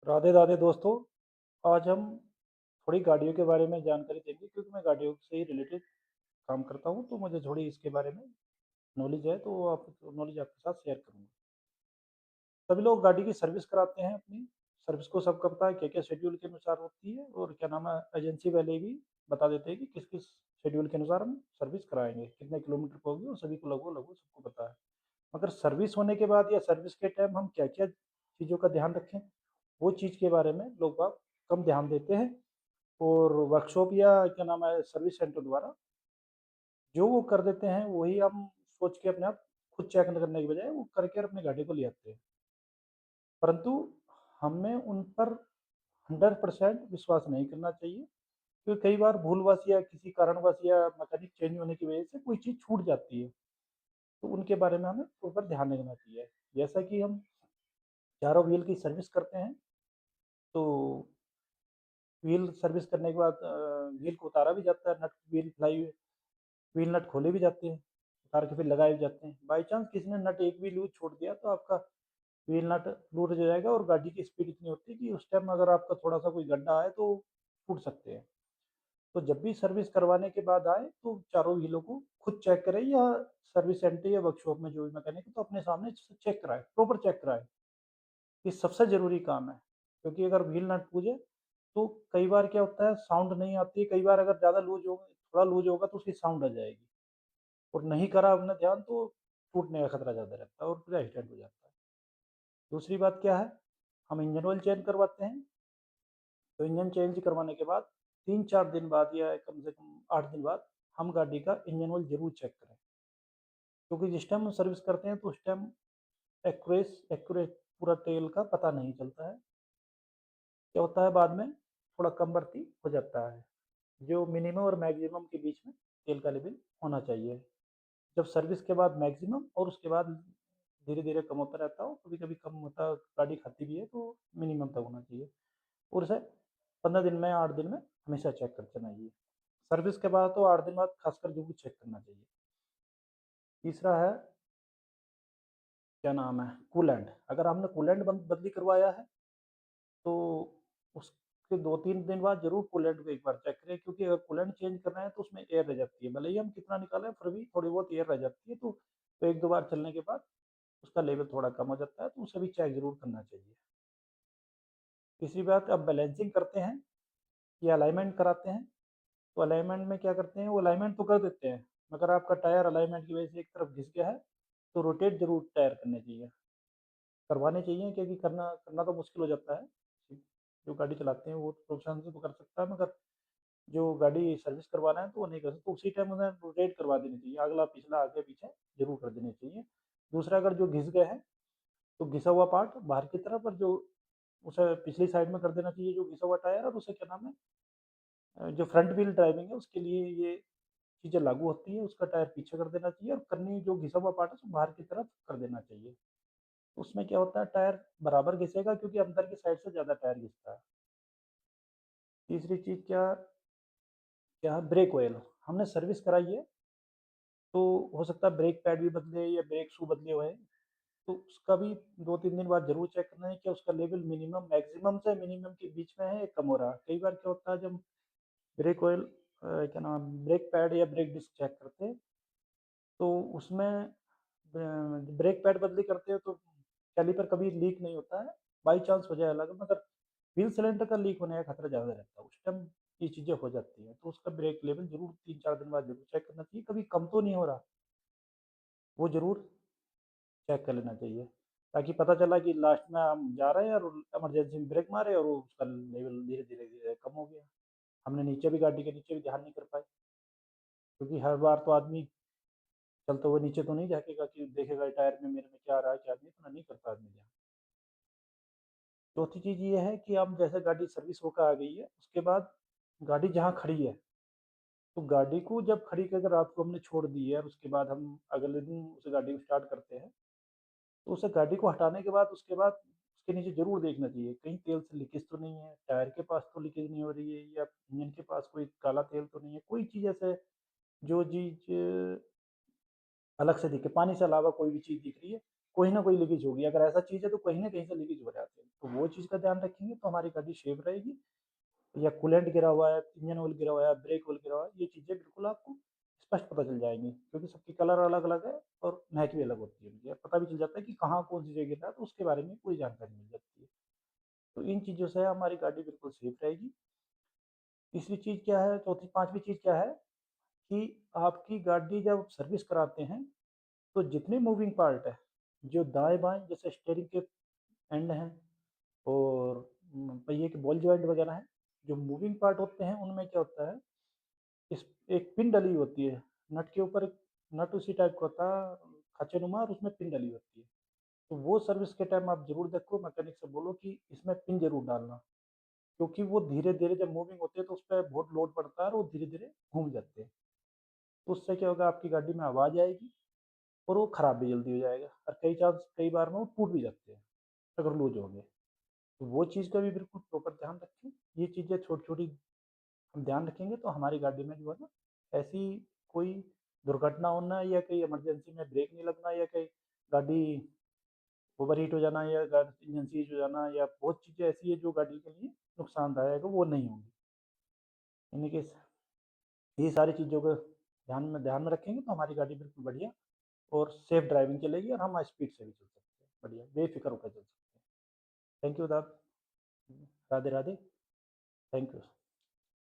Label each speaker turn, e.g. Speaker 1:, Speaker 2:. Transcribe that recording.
Speaker 1: राधे राधे दोस्तों। आज हम थोड़ी गाड़ियों के बारे में जानकारी देंगे क्योंकि मैं गाड़ियों से ही रिलेटेड काम करता हूँ, तो मुझे थोड़ी इसके बारे में नॉलेज है, तो आप नॉलेज आपके साथ शेयर करूँगा। सभी लोग गाड़ी की सर्विस कराते हैं अपनी। सर्विस को सबका पता है क्या क्या शेड्यूल के अनुसार होती है, और क्या नाम है, एजेंसी वाले भी बता देते हैं कि किस किस शेड्यूल के अनुसार हम सर्विस कराएंगे, कितने किलोमीटर पर होगी, और सभी को लगभग लगभग सबको पता है। मगर सर्विस होने के बाद या सर्विस के टाइम हम क्या क्या चीज़ों का ध्यान रखें, वो चीज़ के बारे में लोग बाग कम ध्यान देते हैं। और वर्कशॉप या क्या नाम है, सर्विस सेंटर द्वारा जो वो कर देते हैं वही हम सोच के अपने आप खुद चेक करने की बजाय वो करके अपनी गाड़ी को ले आते हैं। परंतु हमें उन पर 100% विश्वास नहीं करना चाहिए, क्योंकि कई बार भूलवश या किसी कारणवश या मैकेनिक चेंज होने की वजह से कोई चीज़ छूट जाती है, तो उनके बारे में हमें ऊपर ध्यान देना चाहिए। जैसा कि हम चारों व्हील की सर्विस करते हैं, तो व्हील सर्विस करने के बाद व्हील को उतारा भी जाता है, नट व्हील फ्लाई व्हील नट खोले भी जाते हैं, उतार के फिर लगाए भी जाते हैं। बाई चांस किसी ने नट एक भी लूज छोड़ दिया तो आपका व्हील नट लूज हो जाएगा, और गाड़ी की स्पीड इतनी होती है कि उस टाइम अगर आपका थोड़ा सा कोई गड्ढा आए तो फूट सकते हैं। तो जब भी सर्विस करवाने के बाद आए तो चारों व्हीलों को खुद चेक करें, या सर्विस सेंटर या वर्कशॉप में जो भी मैकेनिक है तो अपने सामने चेक कराए, प्रॉपर चेक कराए। ये सबसे ज़रूरी काम है, क्योंकि अगर व्हील नट लूज़ है, तो कई बार क्या होता है, साउंड नहीं आती है, कई बार अगर ज़्यादा लूज़ होगा, थोड़ा लूज़ होगा तो उसकी साउंड आ जाएगी, और नहीं करा हमने ध्यान तो टूटने का खतरा ज़्यादा रहता है और फिर एक्सीडेंट हो जाता है। दूसरी बात क्या है, हम इंजन ऑयल चेंज करवाते हैं, तो इंजन चेंज करवाने के बाद 3-4 दिन बाद या कम से कम 8 दिन बाद हम गाड़ी का इंजन ऑयल ज़रूर चेक करें, क्योंकि जिस टाइम हम सर्विस करते हैं तो उस टाइम एक्यूरेट पूरा तेल का पता नहीं चलता है। क्या होता है, बाद में थोड़ा कम बढ़ती हो जाता है। जो मिनिमम और मैक्सिमम के बीच में तेल का लेवल होना चाहिए। जब सर्विस के बाद मैक्सिमम और उसके बाद धीरे-धीरे कम होता रहता हो, कभी-कभी कम होता, गाड़ी खाती भी है तो मिनिमम तक होना चाहिए, और उसे 15 दिन में, 8 दिन में हमेशा चेक करते रहना चाहिए। सर्विस के बाद तो 8 दिन बाद खासकर ज़रूर चेक करना चाहिए। तीसरा है, क्या नाम है, कूलेंट। अगर हमने कूलेंट बदली करवाया है, तो उसके 2-3 दिन बाद ज़रूर कूलेंट को एक बार चेक करें, क्योंकि अगर कूलेंट चेंज करना है तो उसमें एयर रह जाती है। भले ही हम कितना निकालें फिर भी थोड़ी बहुत एयर रह जाती है, तो 1-2 बार चलने के बाद उसका लेवल थोड़ा कम हो जाता है, तो उसे भी चेक ज़रूर करना चाहिए। तीसरी बात, अब बैलेंसिंग करते हैं या अलाइनमेंट कराते हैं, तो अलाइनमेंट में क्या करते हैं, वो अलाइनमेंट तो कर देते हैं, मगर आपका टायर अलाइनमेंट की वजह से एक तरफ घिस गया है, तो रोटेट ज़रूर टायर करने चाहिए, करवाने चाहिए, क्योंकि करना करना तो मुश्किल हो जाता है। जो गाड़ी चलाते हैं वो तो प्रोफेशन से तो कर सकता है, मगर जो गाड़ी सर्विस करवाना है तो वो नहीं कर सकते, तो उसी टाइम उन्हें रोटेट करवा देनी चाहिए, अगला पिछला आगे पीछे जरूर कर देनी चाहिए। दूसरा, अगर जो घिस गए हैं तो घिसा हुआ पार्ट बाहर की तरफ, और जो उसे पिछली साइड में कर देना चाहिए जो घिसा हुआ टायर, और उसे क्या नाम है, जो फ्रंट व्हील ड्राइविंग है उसके लिए ये चीज़ें लागू होती है, उसका टायर पीछे कर देना चाहिए, और करनी जो घिसा हुआ पार्ट है उसको बाहर की तरफ कर देना चाहिए। उसमें क्या होता है, टायर बराबर घिसेगा, क्योंकि अंदर की साइड से ज़्यादा टायर घिसता है। तीसरी चीज़ क्या क्या है, ब्रेक ऑयल। हमने सर्विस कराई है, तो हो सकता है ब्रेक पैड भी बदले या ब्रेक शू बदले हुए हैं, तो उसका भी 2-3 दिन बाद ज़रूर चेक करना है कि उसका लेवल मिनिमम मैक्सिमम से मिनिमम के बीच में है या कम हो रहा है। कई बार क्या होता है, जब ब्रेक ऑयल क्या नाम है, ब्रेक पैड या ब्रेक डिस्क चेक करते हैं, तो उसमें ब्रेक पैड बदली करते हो तो कैलिपर कभी लीक नहीं होता है, बाई चांस हो जाए अलग, मगर व्हील सिलेंडर का लीक होने का खतरा ज़्यादा रहता है, उस टाइम ये चीज़ें हो जाती हैं, तो उसका ब्रेक लेवल ज़रूर 3-4 दिन बाद ज़रूर चेक करना चाहिए, कभी कम तो नहीं हो रहा, वो ज़रूर चेक कर लेना चाहिए, ताकि पता चला कि लास्ट में हम जा रहे हैं और इमरजेंसी में ब्रेक मारे और वो उसका लेवल धीरे-धीरे कम हो गया। हमने नीचे भी, गाड़ी के नीचे भी ध्यान नहीं कर पाए, क्योंकि हर बार तो आदमी चलते हुए नीचे तो नहीं झाँकेगा कि देखेगा टायर में मेरे में क्या आ रहा है, क्या नहीं, इतना नहीं करता आदमी ध्यान। चौथी चीज़ ये है कि अब जैसे गाड़ी सर्विस होकर आ गई है, उसके बाद गाड़ी जहाँ खड़ी है, तो गाड़ी को जब खड़ी करके रात को हमने छोड़ दी है और उसके बाद हम अगले दिन उस गाड़ी को स्टार्ट करते हैं, तो उसे गाड़ी को हटाने के बाद उसके बाद उसके नीचे ज़रूर देखना चाहिए, कहीं तेल से लीकेज तो नहीं है, टायर के पास तो लीकेज नहीं हो रही है, या इंजन के पास कोई काला तेल तो नहीं है, कोई चीज़ ऐसे जो चीज़ अलग से दिखे, पानी से अलावा कोई भी चीज़ दिख रही है, कोई ना कोई लीकेज होगी, अगर ऐसा चीज़ है तो कहीं न कहीं से लीकेज हो जाते हैं। तो वो चीज़ का ध्यान रखेंगे तो हमारी गाड़ी सेफ रहेगी। या कूलेंट गिरा हुआ है, इंजन ऑयल गिरा हुआ है, ब्रेक ऑयल गिरा हुआ है, ये चीज़ें बिल्कुल आपको स्पष्ट पता चल जाएँगी, क्योंकि सबकी कलर अलग-अलग है और महक भी अलग होती है उनकी। पता भी चल जाता है कि कहाँ कौन-सी जगह गिर रहा है, तो उसके बारे में पूरी जानकारी मिल जाती है। तो इन चीज़ों से हमारी गाड़ी बिल्कुल सेफ रहेगी। तीसरी चीज़ क्या है, चौथी 5वीं चीज़ क्या है कि आपकी गाड़ी जब सर्विस कराते हैं, तो जितने मूविंग पार्ट हैं, जो दाएँ-बाएँ जैसे स्टीयरिंग के एंड हैं और पहिए के बॉल जॉइंट वगैरह हैं, जो मूविंग पार्ट होते हैं उनमें क्या होता है, इस एक पिन डली होती है, नट के ऊपर एक नट उसी टाइप का होता है, खाँचेनुमा, और उसमें पिन डली होती है। तो वो सर्विस के टाइम आप ज़रूर देखो, मैकेनिक से बोलो कि इसमें पिन ज़रूर डालना, क्योंकि वो धीरे-धीरे जब मूविंग होती है तो उसपे बहुत लोड पड़ता है और वो धीरे-धीरे घूम जाते हैं। तो उससे क्या होगा, आपकी गाड़ी में आवाज़ आएगी और वो खराब भी जल्दी हो जाएगा, और कई बार में वो टूट भी जाते हैं, अगर लूज़ हो गए। तो वो चीज़ का भी बिल्कुल प्रॉपर ध्यान रखें। ये चीज़ें छोटी-छोटी हम ध्यान रखेंगे तो हमारी गाड़ी में जो है ना, ऐसी कोई दुर्घटना होना या कहीं इमरजेंसी में ब्रेक नहीं लगना या कहीं गाड़ी ओवरहीट हो जाना या इंजन सीज हो जाना या बहुत चीज़ें ऐसी है जो गाड़ी के लिए नुकसानदायक है, वो नहीं होंगी। यानी कि ये सारी चीज़ों को ध्यान में रखेंगे तो हमारी गाड़ी बिल्कुल बढ़िया और सेफ ड्राइविंग चलेगी और हम स्पीड से भी चल सकते हैं, बढ़िया बेफ़िक्र होकर चल सकते हैं। थैंक यू दाद राधे राधे। Thank you.